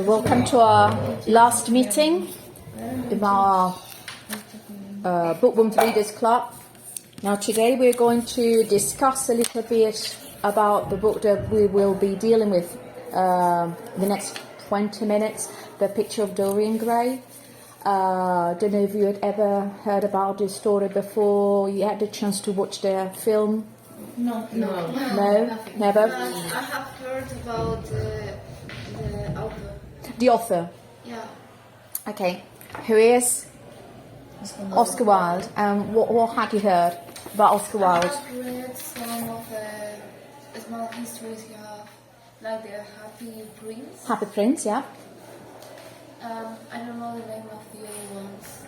Welcome to our last meeting of our Bookworms Readers Club. Now today we're going to discuss a little bit about the book that we will be dealing with the next 20 minutes, The Picture of Dorian Gray. Don't know if you had ever heard about this story before, you had the chance to watch the film? No, Never? I have heard about the author. The author? Yeah. Okay. Who is? Oscar Wilde. And what had you heard about Oscar Wilde? I have read some of the small histories you have, like the Happy Prince. Happy Prince, yeah. I don't know the name of the other ones.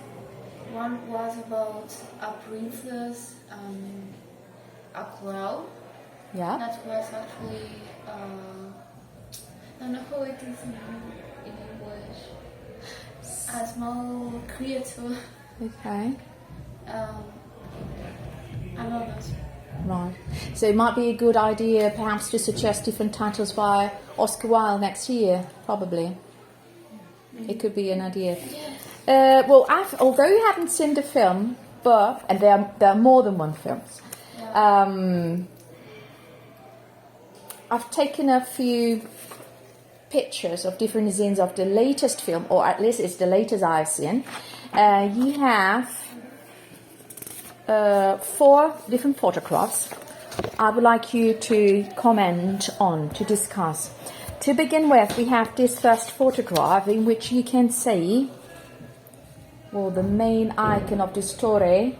One was about a princess and a crown. Yeah. That was actually, I don't know how it is in English. A small creature. Okay. And others. Right. So it might be a good idea perhaps to suggest different titles by Oscar Wilde next year, probably. It could be an idea. Well, although you haven't seen the film, and there are more than one films, I've taken a few pictures of different scenes of the latest film, or at least it's the latest I've seen. You have 4 different photographs I would like you to comment on, to discuss. To begin with, we have this first photograph in which you can see, well, the main icon of the story,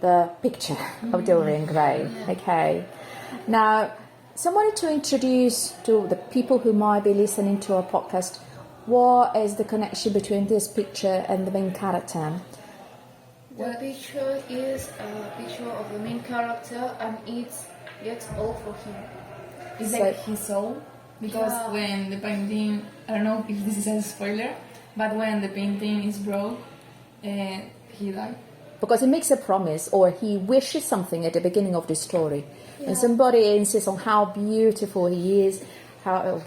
the picture of Dorian Gray. Okay. Now, somebody to introduce to the people who might be listening to our podcast, what is the connection between this picture and the main character? The picture is a picture of the main character, and it gets old for him. It's like his soul, because when the painting, I don't know if this is a spoiler, but when the painting is broke, he died. Because he makes a promise, or he wishes something at the beginning of the story. Yeah. And somebody insists on how beautiful he is, how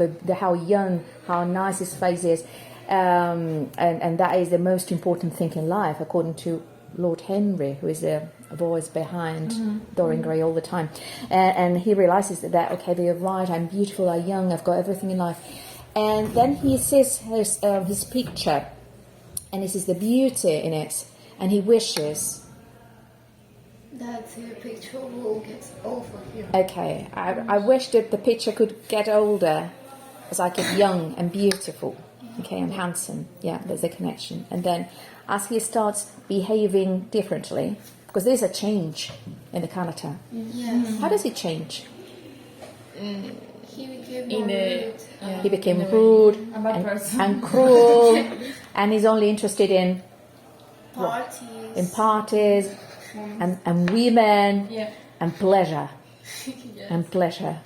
young, how nice his face is, and that is the most important thing in life, according to Lord Henry, who is the voice behind Dorian Gray all the time. And he realizes that, okay, they're right, I'm beautiful, I'm young, I've got everything in life. And then he sees his picture, and he sees the beauty in it, and he wishes that the picture will get old for him. Okay, I wish that the picture could get older as I get young and beautiful, okay, and handsome. Yeah, there's a connection. And then as he starts behaving differently, because there's a change in the character. Yes. How does he change? He became rude. He became rude and cruel, and he's only interested in parties and women and pleasure. Yes. And pleasure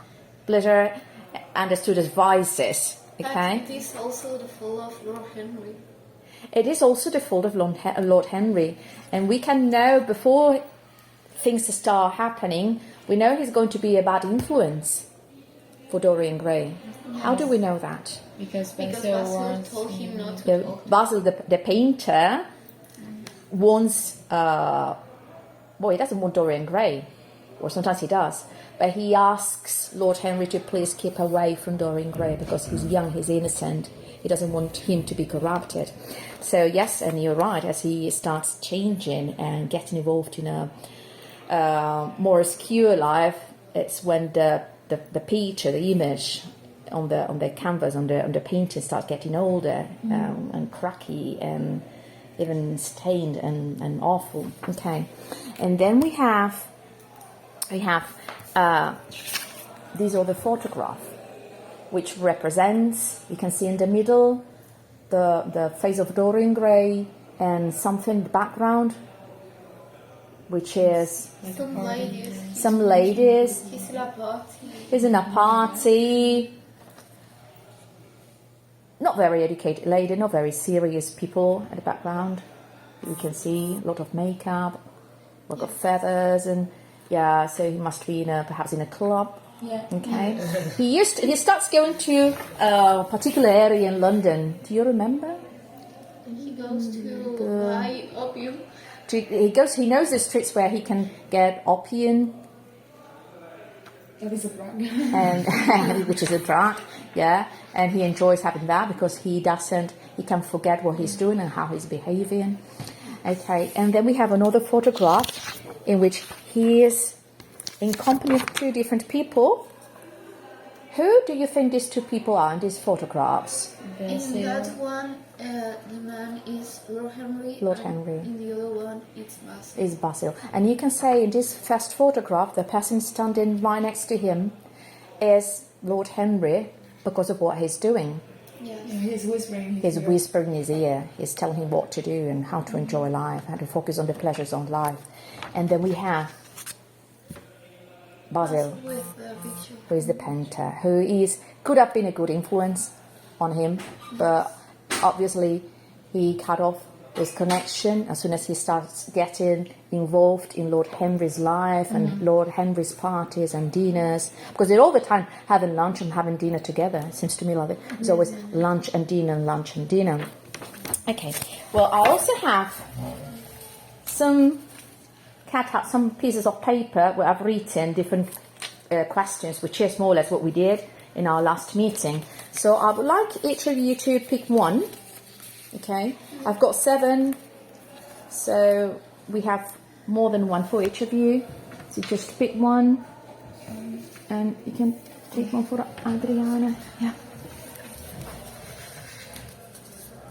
understood as vices. Okay. But it is also the fault of Lord Henry. It is also the fault of Lord Henry, and we can know before things start happening, we know he's going to be a bad influence for Dorian Gray. Yes. How do we know that? Because Basil told him not to. Basil, the painter, wants. He doesn't want Dorian Gray, or sometimes he does, but he asks Lord Henry to please keep away from Dorian Gray because he's young, he's innocent. He doesn't want him to be corrupted. So yes, and you're right, as he starts changing and getting involved in a more obscure life, it's when the picture, the image on the canvas, on the painting starts getting older and cracky and even stained and awful. Okay. And then we have these are the photograph, which represents, you can see in the middle, the face of Dorian Gray and something in the background, which is some ladies. He's in a party. Not very educated lady, not very serious people at the background. You can see a lot of makeup, a lot of feathers, and so he must be perhaps in a club. Yeah. Okay. He starts going to a particular area in London. Do you remember? He goes to buy opium. He knows the streets where he can get opium, That is a drug. and which is a drug, yeah. And he enjoys having that because he can forget what he's doing and how he's behaving. Okay, and then we have another photograph in which he is in company of two different people. Who do you think these two people are in these photographs? In that one, the man is Lord Henry. Lord and Henry. In the other one, it's Basil. Is Basil. And you can say in this first photograph, the person standing right next to him is Lord Henry because of what he's doing. Yes. Yeah, he's whispering. He's whispering in his ear. He's telling him what to do and how to enjoy life, how to focus on the pleasures of life. And then we have Basil, With the picture. who is the painter, who could have been a good influence on him, but obviously he cut off his connection as soon as he starts getting involved in Lord Henry's life and Lord Henry's parties and dinners, because they're all the time having lunch and having dinner together. It seems to me like it's always lunch and dinner, lunch and dinner. Okay, well, I also have some pieces of paper where I've written different questions, which is more or less what we did in our last meeting. So I would like each of you to pick one. Okay, I've got 7, so we have more than one for each of you. So just pick one, and you can take one for Adriana. Yeah.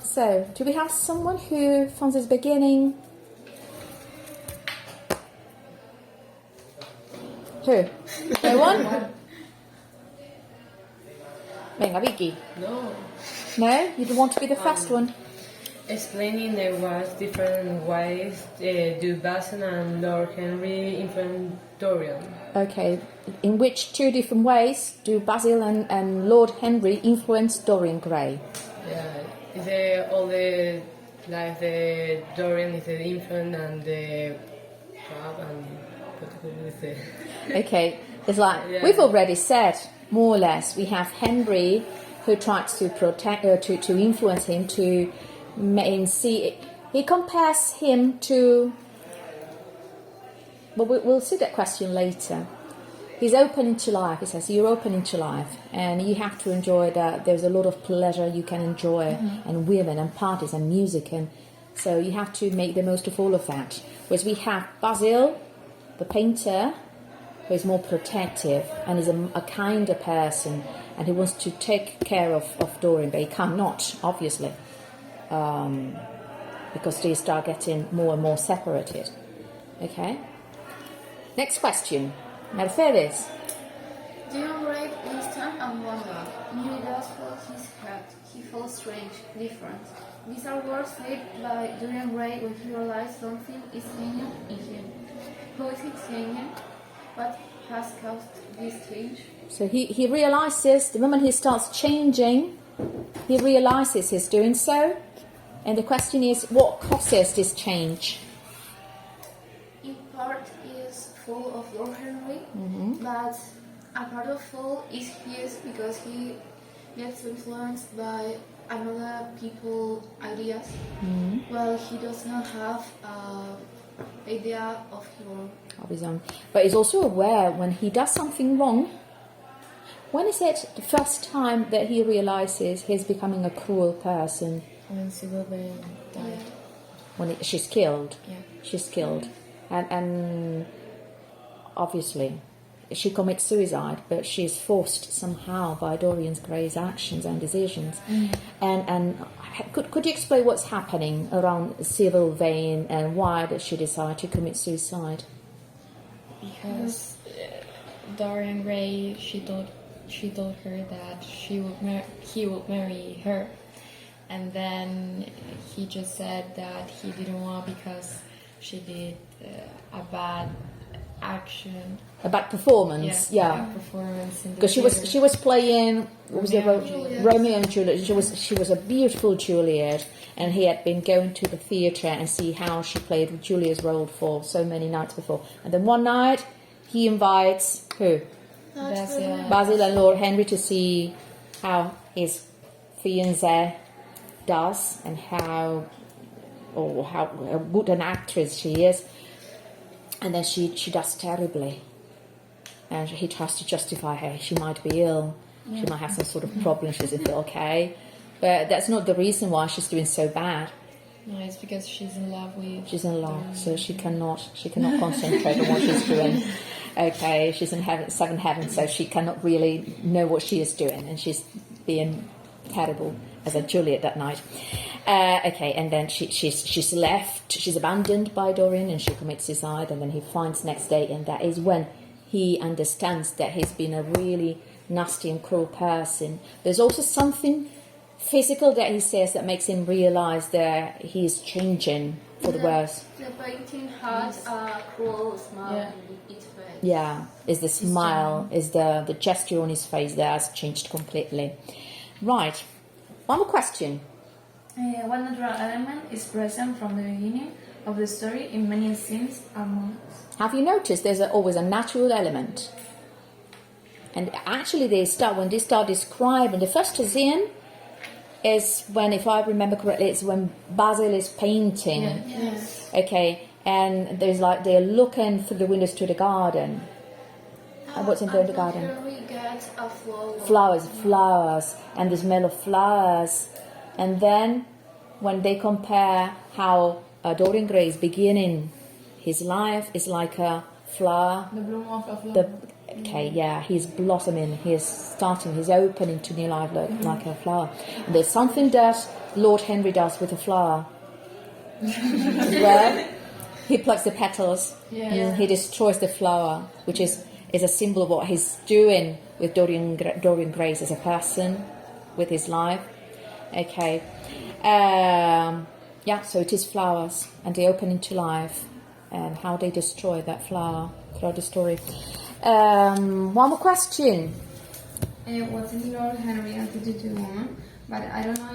So, do we have someone who fancies beginning? Who? No one? Venga, Vicky. No. No? You don't want to be the first one? Explaining there was different ways do Basil and Lord Henry influence Dorian. Okay. In which 2 different ways do Basil and Lord Henry influence Dorian Gray? Yeah, all the Dorian is the influence and the crab and particularly with the... Okay. It's like, we've already said, more or less, we have Henry who tries to protect, to influence him, to see. He compares him to. Well, we'll see that question later. He's open into life. He says you're open into life, and you have to enjoy that. There's a lot of pleasure you can enjoy, and women, and parties, and music, and so you have to make the most of all of that. Whereas we have Basil, the painter, who is more protective and is a kinder person, and he wants to take care of Dorian, but he cannot, obviously, because they start getting more and more separated. Okay? Next question. Mercedes. Dorian Gray instant and wonder. He does hold his head. He feels strange, different. These are words said by Dorian Gray when he realized something is changing in him. Who is he changing? What has caused this change? So he realizes, the moment he starts changing, he realizes he's doing so. And the question is, what causes this change? In part is full of Lord Henry, but a part of full is his because he gets influenced by another people's ideas, while he does not have idea of his own. But he's also aware when he does something wrong. When is it the first time that he realizes he's becoming a cruel person? When Sylvia died. When she's killed. Yeah. She's killed. And obviously she commits suicide, but she's forced somehow by Dorian Gray's actions and decisions. And could you explain what's happening around Civil Vane and why did she decide to commit suicide? Because Dorian Gray, she told her that he would marry her, and then he just said that he didn't want because she did a bad action, a bad performance. Bad performance. Because she was playing Romeo and Juliet. She was a beautiful Juliet, and he had been going to the theatre and see how she played Juliet's role for so many nights before. And then one night he invites who? Basil and Lord Henry to see how his fiancée does and how good an actress she is. And then she does terribly. And he tries to justify her. She might be ill. She might have some sort of problem. She doesn't feel okay. But that's not the reason why she's doing so bad. No, it's because she's in love with... She's in love, so she cannot concentrate on what she's doing. Okay, she's in seventh heaven, so she cannot really know what she is doing. And she's being terrible as a Juliet that night. Okay, and then she's left. She's abandoned by Dorian and she commits suicide. And then he finds next day, and that is when he understands that he's been a really nasty and cruel person. There's also something physical that he says that makes him realise that he's changing for the worse. The painting has a cruel smile in its face. Yeah, is the smile, is the gesture on his face that has changed completely. Right, one more question. What natural element is present from the beginning of the story in many scenes and moments? Have you noticed there's always a natural element? And actually when they start describing, the first scene is when, if I remember correctly, it's when Basil is painting. Yes. Okay, and there's like they're looking through the windows to the garden. And what's in the garden? Here we get a Flowers, and the smell of flowers. And then when they compare how Dorian Gray is beginning his life, is like a flower. The bloom of a flower. He's blossoming, he's opening to new life like a flower. And there's something that Lord Henry does with a flower. Where he plucks the petals, and he destroys the flower, which is a symbol of what he's doing with Dorian Gray as a person, with his life. Okay. So it is flowers, and they open into life, and how they destroy that flower throughout the story. One more question. What is Lord Henry attitude to women? But I don't know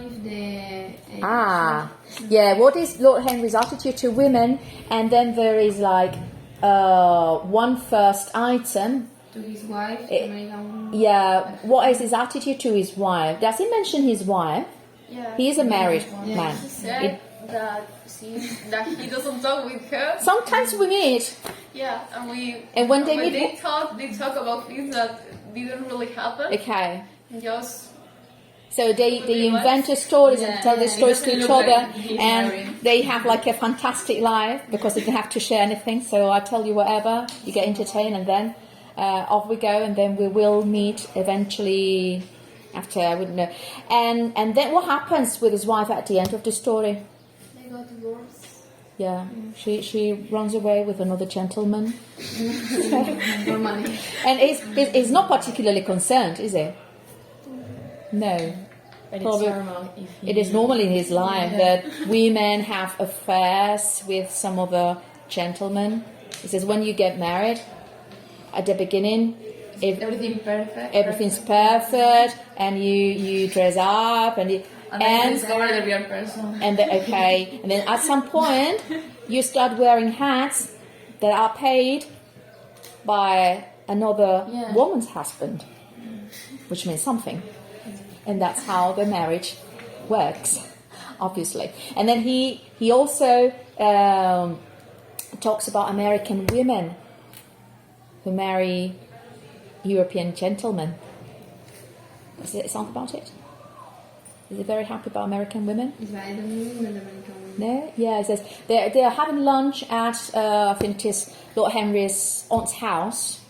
if what is Lord Henry's attitude to women? And then there is like one first item. To his wife, American woman. Yeah, what is his attitude to his wife? Does he mention his wife? Yeah. He is a married man. He said that he doesn't talk with her. Sometimes we meet. Yeah, and when they meet, they talk about things that didn't really happen. Okay. So they invent stories and tell the stories to each other, and they have like a fantastic life because they don't have to share anything. So I tell you whatever, you get entertained, and then off we go, and then we will meet eventually. After, I wouldn't know. And then what happens with his wife at the end of the story? They got divorced. Yeah, she runs away with another gentleman. For money. And he's not particularly concerned, is he? No. But Probably, it's normal. it is normal in his life that women have affairs with some other gentleman. He says when you get married, at the beginning, everything's perfect, and you dress up, and discover the real person. And then at some point you start wearing hats that are paid by another woman's husband, which means something, and that's how the marriage works, obviously. And then he also talks about American women who marry European gentlemen. Does it sound about it? Is he very happy about American women? No? Yeah, he says they're having lunch at I think it is Lord Henry's aunt's house,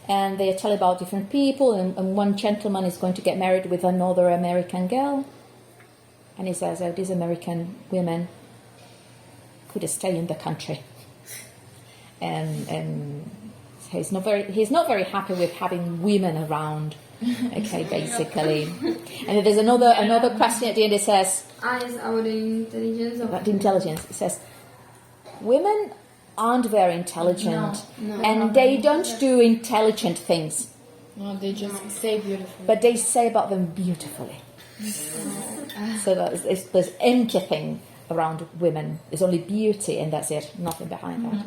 and they're telling about different people, and one gentleman is going to get married with another American girl, and he says, these American women could stay in the country, and he's not very happy with having women around. Okay, basically. And then there's another question at the end. It says, it's about the intelligence of... About the intelligence. It says, women aren't very intelligent, No, and they don't do intelligent things. No, they just say beautiful. But they say about them beautifully. So there's anything around women. There's only beauty, and that's it. Nothing behind that.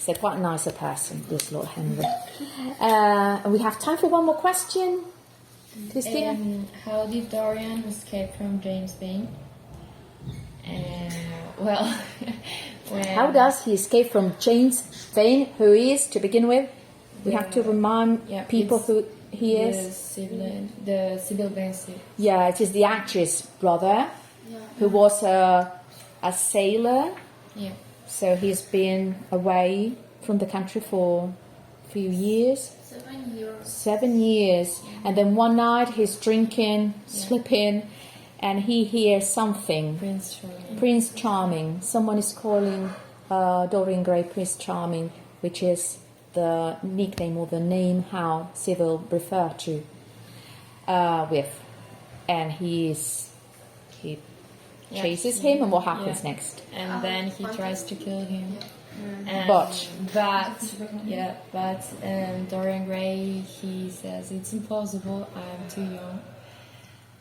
So quite a nicer person, this Lord Henry. And we have time for one more question. Christina? How did Dorian escape from James Vane? Well, How does he escape from James Vane, who is, to begin with, we have to remind people who he is. The Sybil Vance. Yeah, it is the actress brother, who was a sailor. Yeah. So he's been away from the country for a few years. 7 years. 7 years. And then one night he's drinking, slipping, and he hears something. Prince Charming. Someone is calling Dorian Gray Prince Charming, which is the nickname or the name how Sybil referred to with. And he chases him, and what happens next? And then he tries to kill him. And But Dorian Gray, he says it's impossible. I'm too young.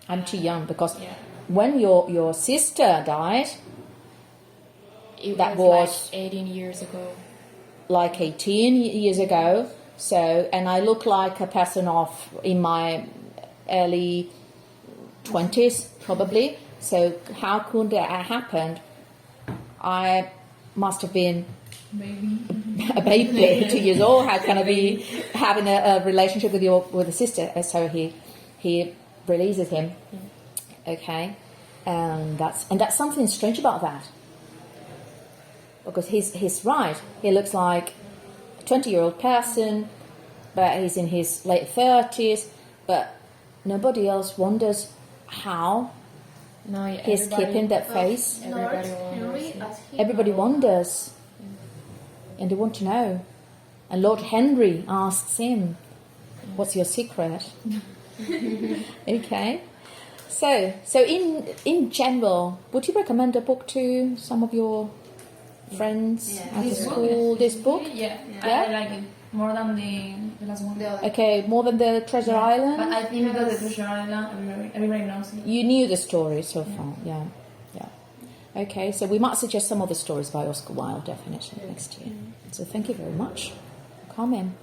I'm too young, because when your sister died, That was like 18 years ago. Like 18 years ago. So, and I look like a person in my early 20s, probably. So how could that have happened? I must have been a baby, 2 years old. How can I be having a relationship with a sister? And so he releases him. Okay, and that's something strange about that, because he's right. He looks like a 20-year-old person, but he's in his late 30s. But nobody else wonders how he's keeping that face. Everybody wonders, and they want to know. And Lord Henry asks him, "What's your secret?" Okay. So in general, would you recommend a book to some of your friends at the school? This book? Yeah. I like it more than the last one. Okay, more than the Treasure Island? But I think because the Treasure Island, everybody knows it. You knew the story so far, yeah. Okay, so we might suggest some other stories by Oscar Wilde, definitely, next year. So thank you very much for coming.